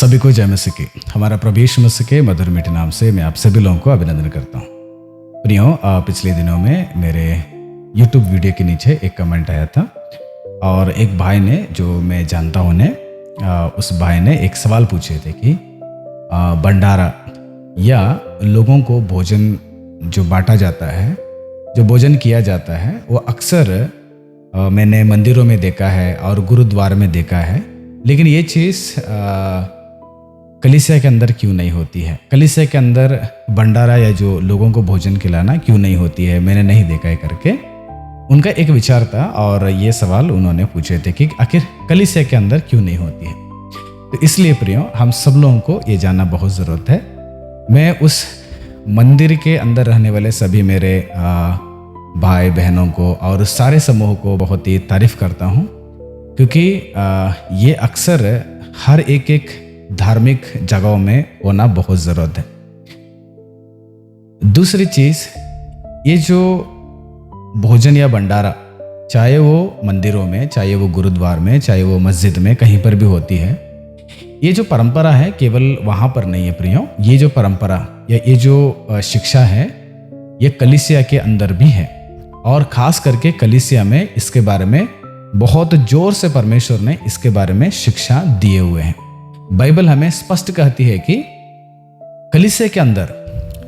सभी को जय मसीह की। हमारा प्रभु यीशु मसीह के मधुर मीठे नाम से मैं आप सभी लोगों को अभिनंदन करता हूँ। प्रियो, पिछले दिनों में मेरे YouTube वीडियो के नीचे एक कमेंट आया था और एक भाई ने, जो मैं जानता हूँ उन्हें, उस भाई ने एक सवाल पूछे थे कि भंडारा या लोगों को भोजन जो बांटा जाता है, जो भोजन किया जाता है, वो अक्सर मैंने मंदिरों में देखा है और गुरुद्वार में देखा है, लेकिन ये चीज़ कलीसिया के अंदर क्यों नहीं होती है? कलीसिया के अंदर भंडारा या जो लोगों को भोजन खिलाना क्यों नहीं होती है? मैंने नहीं देखा है करके उनका एक विचार था और ये सवाल उन्होंने पूछे थे कि आखिर कलीसिया के अंदर क्यों नहीं होती है। तो इसलिए प्रियो, हम सब लोगों को ये जानना बहुत ज़रूरत है। मैं उस मंदिर के अंदर रहने वाले सभी मेरे भाई बहनों को और सारे समूह को बहुत ही तारीफ करता हूँ, क्योंकि ये अक्सर हर एक धार्मिक जगहों में होना बहुत ज़रूरत है। दूसरी चीज़, ये जो भोजन या भंडारा, चाहे वो मंदिरों में, चाहे वो गुरुद्वार में, चाहे वो मस्जिद में, कहीं पर भी होती है, ये जो परंपरा है केवल वहाँ पर नहीं है प्रियो। ये जो परंपरा या ये जो शिक्षा है, ये कलीसिया के अंदर भी है और ख़ास करके कलीसिया में इसके बारे में बहुत जोर से परमेश्वर ने इसके बारे में शिक्षा दिए हुए हैं। बाइबल हमें स्पष्ट कहती है कि कलीसिया के अंदर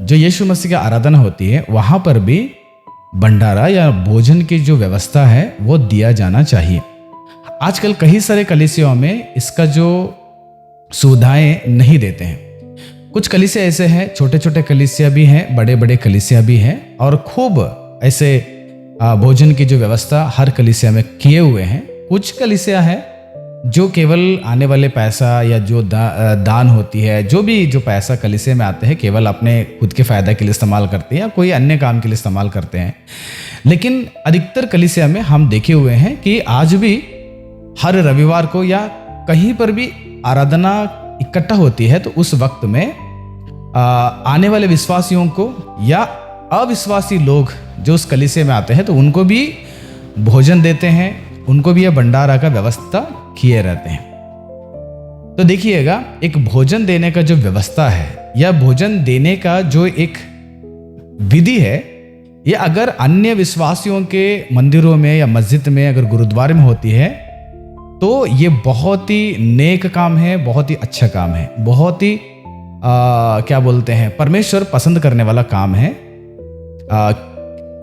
जो यीशु मसीह की आराधना होती है, वहाँ पर भी भंडारा या भोजन की जो व्यवस्था है वो दिया जाना चाहिए। आजकल कई सारे कलीसियाओं में इसका जो सुविधाएं नहीं देते हैं। कुछ कलीसिया ऐसे हैं, छोटे छोटे कलीसिया भी हैं, बड़े बड़े कलीसिया भी हैं, और खूब ऐसे भोजन की जो व्यवस्था हर कलीसिया में किए हुए हैं। कुछ कलीसिया है जो केवल आने वाले पैसा या जो दान होती है, जो पैसा कलीसिया में आते हैं, केवल अपने खुद के फ़ायदा के लिए इस्तेमाल करते हैं या कोई अन्य काम के लिए इस्तेमाल करते हैं। लेकिन अधिकतर कलीसिया में हम देखे हुए हैं कि आज भी हर रविवार को या कहीं पर भी आराधना इकट्ठा होती है, तो उस वक्त में आने वाले विश्वासियों को या अविश्वासी लोग जो उस कलीसिया में आते हैं, तो उनको भी भोजन देते हैं, उनको भी यह भंडारा का व्यवस्था किए रहते हैं। तो देखिएगा, एक भोजन देने का जो व्यवस्था है या भोजन देने का जो एक विधि है, ये अगर अन्य विश्वासियों के मंदिरों में या मस्जिद में, अगर गुरुद्वारे में होती है, तो ये बहुत ही नेक काम है, बहुत ही अच्छा काम है, बहुत ही क्या बोलते हैं, परमेश्वर पसंद करने वाला काम है।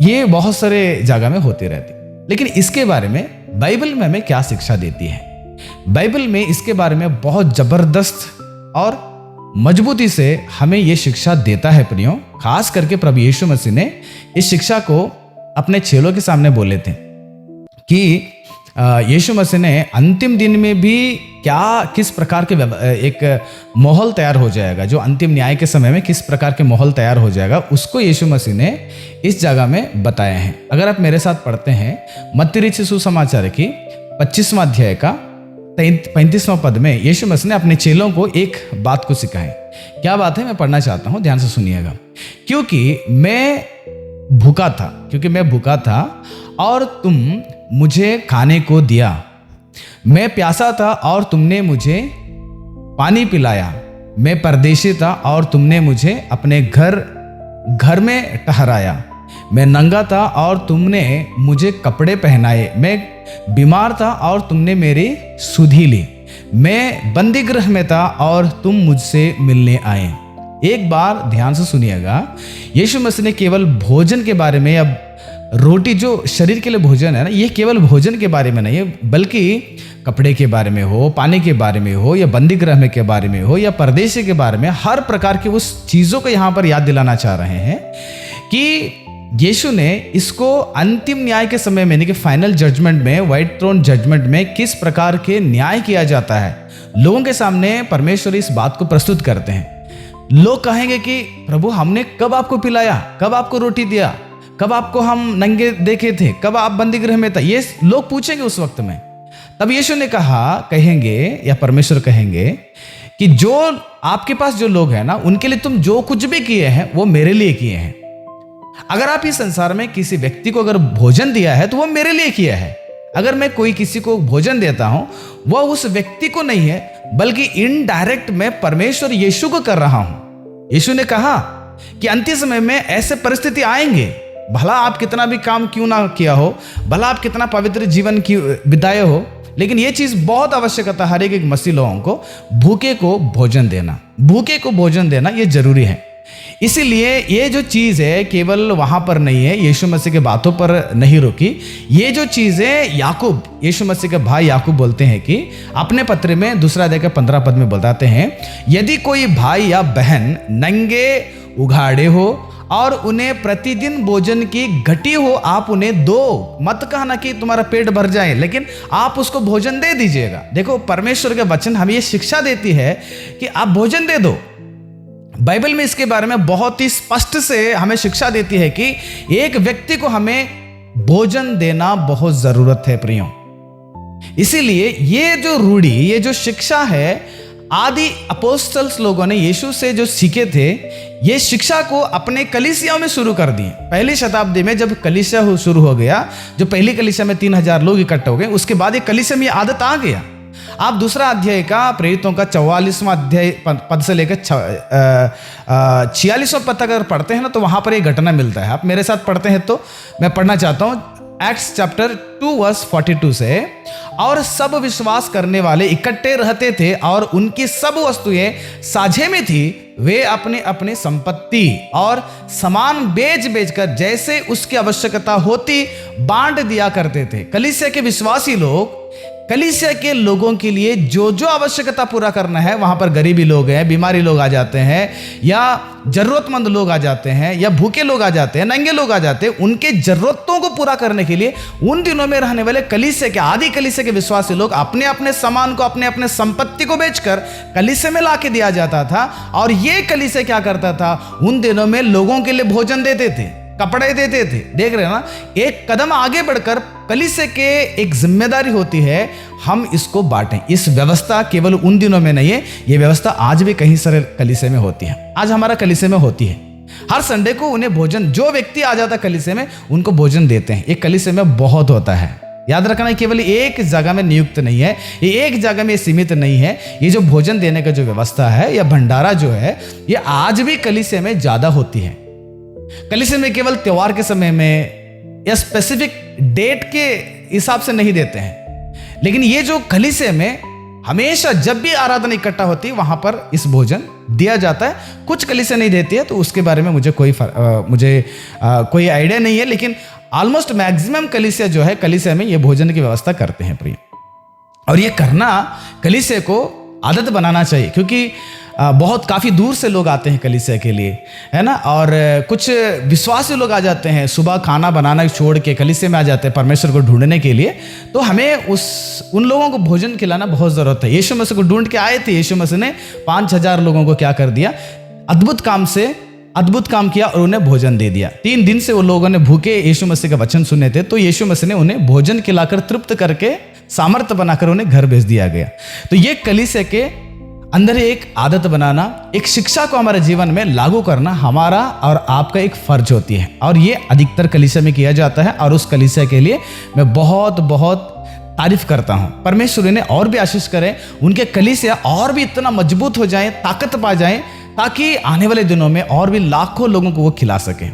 ये बहुत सारे जगह में होती रहती। लेकिन इसके बारे में बाइबल में हमें क्या शिक्षा देती है? बाइबल में इसके बारे में बहुत जबरदस्त और मजबूती से हमें यह शिक्षा देता है प्रियो। खास करके प्रभु यीशु मसीह ने इस शिक्षा को अपने चेलों के सामने बोले थे कि यीशु मसीह ने अंतिम दिन में भी किस प्रकार के एक माहौल तैयार हो जाएगा, जो अंतिम न्याय के समय में किस प्रकार के माहौल तैयार हो जाएगा, उसको यीशु मसीह ने इस जगह में बताया है। अगर आप मेरे साथ पढ़ते हैं मत्ती रचित सुसमाचार की 25वां अध्याय का 35वां पद में, यीशु मसीह ने अपने चेलों को एक बात को सिखाया। क्या बात है, मैं पढ़ना चाहता हूँ, ध्यान से सुनिएगा। क्योंकि मैं भूखा था और तुम मुझे खाने को दिया, मैं प्यासा था और तुमने मुझे पानी पिलाया, मैं परदेशी था और तुमने मुझे अपने घर में ठहराया, मैं नंगा था और तुमने मुझे कपड़े पहनाए, मैं बीमार था और तुमने मेरी सुधि ली, मैं बंदी गृह में था और तुम मुझसे मिलने आए। एक बार ध्यान से सुनिएगा, यीशु मसीह ने केवल भोजन के बारे में या रोटी जो शरीर के लिए भोजन है ना, ये केवल भोजन के बारे में नहीं है, बल्कि कपड़े के बारे में हो, पानी के बारे में हो, या बंदी गृह के बारे में हो, या परदेशी के बारे में, हर प्रकार की उस चीज़ों को यहाँ पर याद दिलाना चाह रहे हैं कि यीशु ने इसको अंतिम न्याय के समय में, यानी कि फाइनल जजमेंट में, व्हाइट थ्रोन जजमेंट में किस प्रकार के न्याय किया जाता है, लोगों के सामने परमेश्वर इस बात को प्रस्तुत करते हैं। लोग कहेंगे कि प्रभु, हमने कब आपको पिलाया, कब आपको रोटी दिया, कब आपको हम नंगे देखे थे, कब आप बंदी गृह में था, ये लोग पूछेंगे उस वक्त में। तब यीशु ने कहेंगे या परमेश्वर कहेंगे कि जो आपके पास जो लोग हैं ना, उनके लिए तुम जो कुछ भी किए हैं वो मेरे लिए किए हैं। अगर आप इस संसार में किसी व्यक्ति को अगर भोजन दिया है तो वो मेरे लिए किया है। अगर मैं कोई किसी को भोजन देता हूं, वह उस व्यक्ति को नहीं है, बल्कि इनडायरेक्ट मैं परमेश्वर यीशु को कर रहा हूं। यीशु ने कहा कि अंतिम समय में ऐसे परिस्थिति आएंगे, भला आप कितना भी काम क्यों ना किया हो, भला आप कितना पवित्र जीवन की बिताए हो, लेकिन ये चीज बहुत आवश्यकता हर एक मसीह लोगों को, भूखे को भोजन देना, भूखे को भोजन देना ये जरूरी है। इसीलिए ये जो चीज है केवल वहां पर नहीं है, यीशु मसीह के बातों पर नहीं रुकी। ये जो चीज है याकूब, यीशु मसीह के भाई याकूब बोलते हैं कि अपने पत्र में 2 अध्याय के 15 पद में बताते हैं, यदि कोई भाई या बहन नंगे उघाड़े हो और उन्हें प्रतिदिन भोजन की घटी हो, आप उन्हें दो। मत कहना कि तुम्हारा पेट भर जाए, लेकिन आप उसको भोजन दे दीजिएगा। देखो, परमेश्वर के वचन हमें ये शिक्षा देती है कि आप भोजन दे दो। बाइबल में इसके बारे में बहुत ही स्पष्ट से हमें शिक्षा देती है कि एक व्यक्ति को हमें भोजन देना बहुत जरूरत है प्रियो। इसीलिए ये जो रूढ़ी, ये जो शिक्षा है, आदि अपोस्टल्स लोगों ने यीशु से जो सीखे थे, ये शिक्षा को अपने कलीसियाओं में शुरू कर दिए। पहली शताब्दी में जब कलीसिया शुरू हो गया, जो पहली कलीसिया में 3000 लोग इकट्ठे हो गए, उसके बाद ये कलीसिया में ये आदत आ गया। आप 2 अध्याय का प्रेरितों का 44वां अध्याय पद से लेकर 46वां पद तक अगर पढ़ते हैं ना, तो वहां पर एक घटना मिलता है। आप मेरे साथ पढ़ते हैं तो मैं पढ़ना चाहता हूं, एक्ट्स चैप्टर 2 वर्स 42 से। और सब विश्वास करने वाले इकट्ठे रहते थे और उनकी सब वस्तुएं साझे में थी। वे अपने अपने संपत्ति और सामान बेच बेचकर जैसे उसकी आवश्यकता होती बांट दिया करते थे। कलीसिया के विश्वासी लोग, कलीसिया के लोगों के लिए जो जो आवश्यकता पूरा करना है, वहां पर गरीबी लोग हैं, बीमारी लोग आ जाते हैं, या जरूरतमंद लोग आ जाते हैं, या भूखे लोग आ जाते हैं, नंगे लोग आ जाते हैं, उनके जरूरतों को पूरा करने के लिए उन दिनों में रहने वाले कलीसिया के, आदि कलीसिया के विश्वासी लोग अपने अपने सामान को, अपने अपने संपत्ति को बेचकर कलीसिया में ला के दिया जाता था। और ये कलीसिया क्या करता था, उन दिनों में लोगों के लिए भोजन देते थे, कपड़े देते थे। देख रहे हैं ना, एक कदम आगे बढ़कर कलीसिया के एक जिम्मेदारी होती है, हम इसको बांटें। इस व्यवस्था केवल उन दिनों में नहीं है, ये व्यवस्था आज भी कहीं सारे कलीसिया में होती है। आज हमारा कलीसिया में होती है, हर संडे को उन्हें भोजन, जो व्यक्ति आ जाता कलीसिया में, उनको भोजन देते हैं। ये कलीसिया में बहुत होता है। याद रखना, केवल एक जगह में नियुक्त नहीं है, ये एक जगह में सीमित नहीं है। ये जो भोजन देने का जो व्यवस्था है, या भंडारा जो है, ये आज भी कलीसिया में ज्यादा होती है। कलीसिया में केवल त्योहार के समय में या स्पेसिफिक डेट के हिसाब से नहीं देते हैं, लेकिन ये जो कलीसिया में हमेशा जब भी आराधना इकट्ठा होती है, वहां पर इस भोजन दिया जाता है। कुछ कलीसिया नहीं देती है, तो उसके बारे में मुझे कोई आइडिया नहीं है, लेकिन ऑलमोस्ट मैक्सिमम कलीसिया जो है, कलीसिया में ये भोजन की व्यवस्था करते हैं प्रिय। और ये करना कलीसिया को आदत बनाना चाहिए, क्योंकि बहुत काफ़ी दूर से लोग आते हैं कलीसिया के लिए, है ना। और कुछ विश्वासी लोग आ जाते हैं, सुबह खाना बनाना छोड़ के कलीसिया में आ जाते हैं परमेश्वर को ढूंढने के लिए। तो हमें उन लोगों को भोजन खिलाना बहुत ज़रूरत है। यीशु मसीह को ढूंढ के आए थे, यीशु मसीह ने 5000 लोगों को क्या कर दिया, अद्भुत काम किया और उन्हें भोजन दे दिया। 3 दिन से वो लोगों ने भूखे यीशु मसीह का वचन सुने थे, तो यीशु मसीह ने उन्हें भोजन खिलाकर तृप्त करके सामर्थ्य बनाकर उन्हें घर भेज दिया गया। तो ये कलीसिया के अंदर एक आदत बनाना, एक शिक्षा को हमारे जीवन में लागू करना हमारा और आपका एक फर्ज होती है। और ये अधिकतर कलीसिया में किया जाता है, और उस कलीसिया के लिए मैं बहुत बहुत तारीफ करता हूँ। परमेश्वर ने और भी आशीष करें, उनके कलीसिया और भी इतना मजबूत हो जाए, ताकत पा जाए, ताकि आने वाले दिनों में और भी लाखों लोगों को वो खिला सके।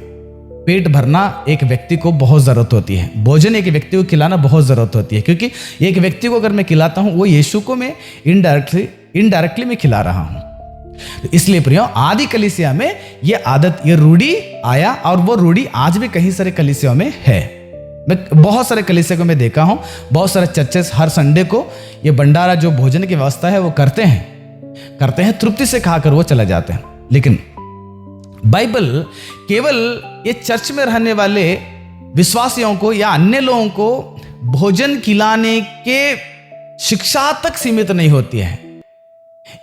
पेट भरना एक व्यक्ति को बहुत ज़रूरत होती है, भोजन एक व्यक्ति को खिलाना बहुत ज़रूरत होती है, क्योंकि एक व्यक्ति को अगर मैं खिलाता हूँ, वो यीशु को मैं इनडायरेक्टली मैं खिला रहा हूँ। तो इसलिए प्रियो, आदि कलीसिया में ये आदत, ये रूढ़ी आया, और वो रूढ़ी आज भी कहीं सारे कलीसियाओं में है। मैं बहुत सारे कलीसिया को मैं देखा हूँ, बहुत सारे चर्चेस हर संडे को ये भंडारा जो भोजन की व्यवस्था है वो करते हैं, तृप्ति से खाकर वो चले जाते हैं। लेकिन बाइबल केवल ये चर्च में रहने वाले विश्वासियों को या अन्य लोगों को भोजन खिलाने के शिक्षा तक सीमित नहीं होती है।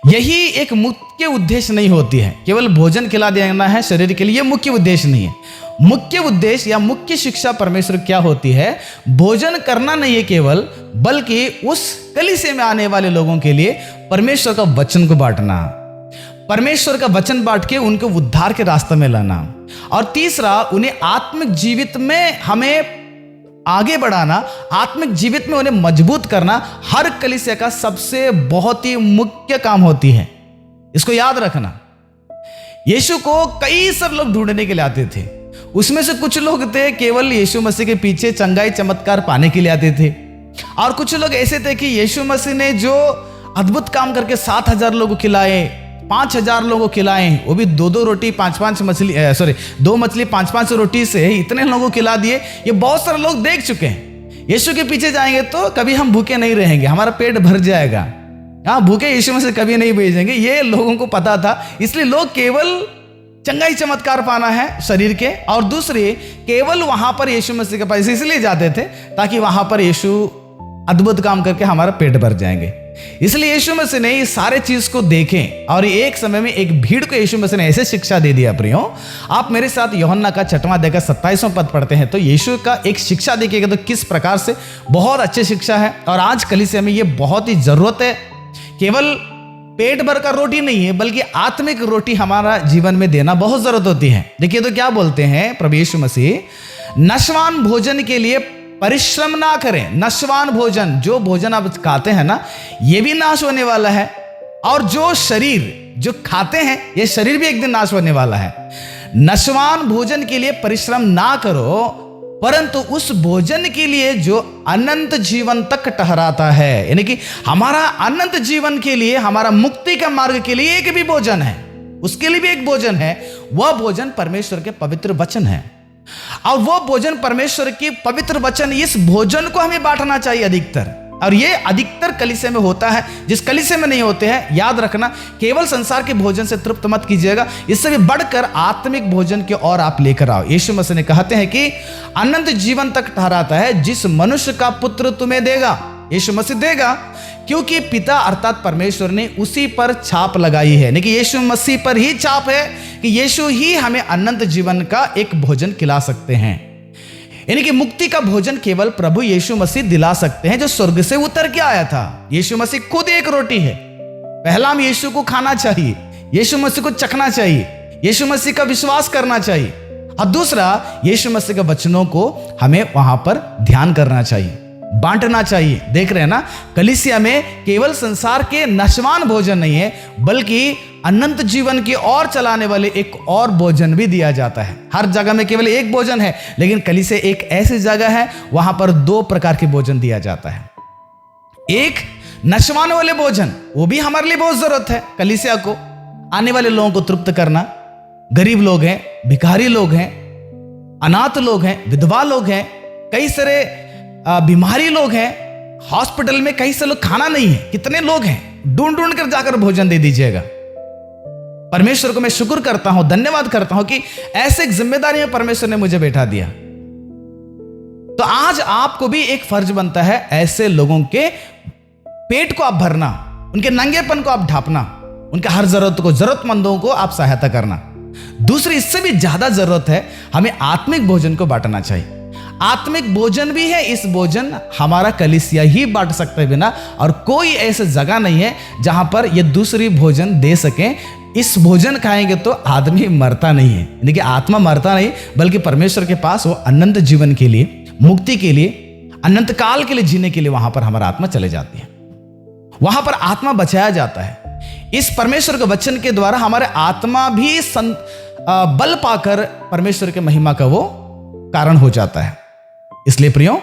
यही एक मुख्य उद्देश्य नहीं होती है, केवल भोजन खिला देना है शरीर के लिए, ये मुख्य उद्देश्य नहीं है। मुख्य उद्देश्य या मुख्य शिक्षा परमेश्वर क्या होती है, भोजन करना नहीं है केवल, बल्कि उस कलीसिया में आने वाले लोगों के लिए परमेश्वर का वचन को बांटना, परमेश्वर का वचन बांट के उनको उद्धार के रास्ते में लाना। और तीसरा, उन्हें आत्मिक जीवित में हमें आगे बढ़ाना, आत्मिक जीवित में उन्हें मजबूत करना हर कलीसिया का सबसे बहुत ही मुख्य काम होती है। इसको याद रखना। यीशु को कई सब लोग ढूंढने के लिए आते थे। उसमें से कुछ लोग थे केवल यीशु मसीह के पीछे चंगाई चमत्कार पाने के लिए आते थे, और कुछ लोग ऐसे थे कि यीशु मसीह ने जो अद्भुत काम करके 7,000 लोगों को खिलाए, 5,000 लोगों को खिलाए, वो भी 2-2 रोटी 5-5 मछली 2 मछली 5-5 रोटी से इतने लोगों को खिला दिए। ये बहुत सारे लोग देख चुके हैं। यीशु के पीछे जाएंगे तो कभी हम भूखे नहीं रहेंगे, हमारा पेट भर जाएगा। हाँ, भूखे यीशु मसीह कभी नहीं भेजेंगे, ये लोगों को पता था। इसलिए लोग केवल चंगाई चमत्कार पाना है शरीर के, और दूसरे केवल वहां पर यीशु मसीह के पास इसलिए जाते थे ताकि वहां पर यीशु अद्भुत काम करके हमारा पेट भर जाएंगे। इसलिए यीशु मसीह ने इस सारे चीज को देखें, और एक समय में एक भीड़ को यीशु मसीह ने ऐसे शिक्षा दे दिया। प्रियो, आप मेरे साथ यूहन्ना का 6वां अध्याय का 27वां पद पढ़ते हैं तो यीशु का एक शिक्षा देखिएगा तो किस प्रकार से बहुत अच्छी शिक्षा है। और आज कलीसिया में ये बहुत ही जरूरत है। केवल पेट भर का रोटी नहीं है, बल्कि आत्मिक रोटी हमारा जीवन में देना बहुत जरूरत होती है। देखिए तो क्या बोलते हैं प्रभु यीशु मसीह, नश्वान भोजन के लिए परिश्रम ना करें। नश्वान भोजन, जो भोजन आप खाते हैं ना, ये भी नाश होने वाला है, और जो शरीर जो खाते हैं ये शरीर भी एक दिन नाश होने वाला है। नश्वान भोजन के लिए परिश्रम ना करो, परंतु उस भोजन के लिए जो अनंत जीवन तक ठहराता है, यानी कि हमारा अनंत जीवन के लिए, हमारा मुक्ति का मार्ग के लिए एक भी भोजन है, उसके लिए भी एक भोजन है। वह भोजन परमेश्वर के पवित्र वचन है, और वह भोजन परमेश्वर के पवित्र वचन, इस भोजन को हमें बांटना चाहिए अधिकतर। और ये अधिकतर कलीसिया में होता है, जिस कलीसिया में नहीं होते हैं, याद रखना, केवल संसार के भोजन से तृप्त मत कीजिएगा, इससे भी बढ़कर आत्मिक भोजन की ओर आप लेकर आओ। यीशु मसीह ने कहते हैं कि अनंत जीवन तक ठहराता है जिस मनुष्य का पुत्र तुम्हें देगा। यीशु मसीह देगा क्योंकि पिता अर्थात परमेश्वर ने उसी पर छाप लगाई है, यानी कि यीशु मसीह पर ही छाप है कि यीशु ही हमें अनंत जीवन का एक भोजन खिला सकते हैं। यानी कि मुक्ति का भोजन केवल प्रभु यीशु मसीह दिला सकते हैं, जो स्वर्ग से उतर के आया था। यीशु मसीह खुद एक रोटी है। पहला हम यीशु को खाना चाहिए, यीशु मसीह को चखना चाहिए, यीशु मसीह का विश्वास करना चाहिए, और दूसरा यीशु मसीह के वचनों को हमें वहां पर ध्यान करना चाहिए, बांटना चाहिए। देख रहे हैं ना, कलीसिया में केवल संसार के नश्वान भोजन नहीं है, बल्कि अनंत जीवन की ओर चलाने वाले एक और भोजन भी दिया जाता है। हर जगह में केवल एक भोजन है, लेकिन कलीसिया एक ऐसी जगह है वहां पर 2 प्रकार के भोजन दिया जाता है। एक नश्वान वाले भोजन, वो भी हमारे लिए बहुत जरूरत है। कलीसिया को आने वाले लोगों को तृप्त करना, गरीब लोग हैं, भिखारी लोग हैं, अनाथ लोग हैं, विधवा लोग हैं, कई सारे बीमारी लोग हैं, हॉस्पिटल में कई से लोग खाना नहीं है, कितने लोग हैं, ढूंढ ढूंढ कर जाकर भोजन दे दीजिएगा। परमेश्वर को मैं शुक्र करता हूं, धन्यवाद करता हूं कि ऐसे एक जिम्मेदारी में परमेश्वर ने मुझे बैठा दिया। तो आज आपको भी एक फर्ज बनता है ऐसे लोगों के पेट को आप भरना, उनके नंगेपन को आप ढांपना, उनके हर जरूरत को, जरूरतमंदों को आप सहायता करना। दूसरी, इससे भी ज्यादा जरूरत है, हमें आत्मिक भोजन को बांटना चाहिए। आत्मिक भोजन भी है, इस भोजन हमारा कलीसिया ही बांट सकता है बिना, और कोई ऐसी जगह नहीं है जहां पर ये दूसरी भोजन दे सके। इस भोजन खाएंगे तो आदमी मरता नहीं है, यानी कि आत्मा मरता नहीं, बल्कि परमेश्वर के पास वो अनंत जीवन के लिए, मुक्ति के लिए, अनंत काल के लिए जीने के लिए वहां पर हमारा आत्मा चले जाती है, वहां पर आत्मा बचाया जाता है। इस परमेश्वर के वचन के द्वारा हमारे आत्मा भी बल पाकर परमेश्वर के महिमा का वो कारण हो जाता है। इसलिए प्रियो,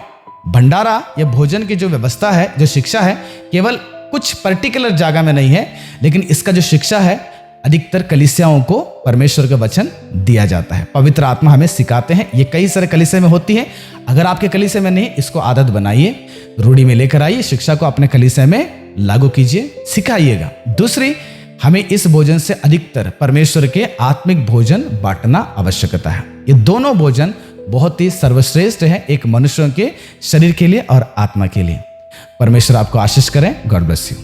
भंडारा या भोजन की जो व्यवस्था है, जो शिक्षा है, केवल कुछ पर्टिकुलर जगह में नहीं है, लेकिन इसका जो शिक्षा है अधिकतर कलीसियाओं को परमेश्वर का वचन दिया जाता है। पवित्र आत्मा हमें सिखाते हैं, ये कई सारे कलीसिया में होती है। अगर आपके कलीसिया में नहीं, इसको आदत बनाइए, रूढ़ी में लेकर आइए, शिक्षा को अपने कलीसिया में लागू कीजिए, सिखाइएगा। दूसरी, हमें इस भोजन से अधिकतर परमेश्वर के आत्मिक भोजन बांटना आवश्यकता है। ये दोनों भोजन बहुत ही सर्वश्रेष्ठ है एक मनुष्यों के शरीर के लिए और आत्मा के लिए। परमेश्वर आपको आशीष करें। God bless you.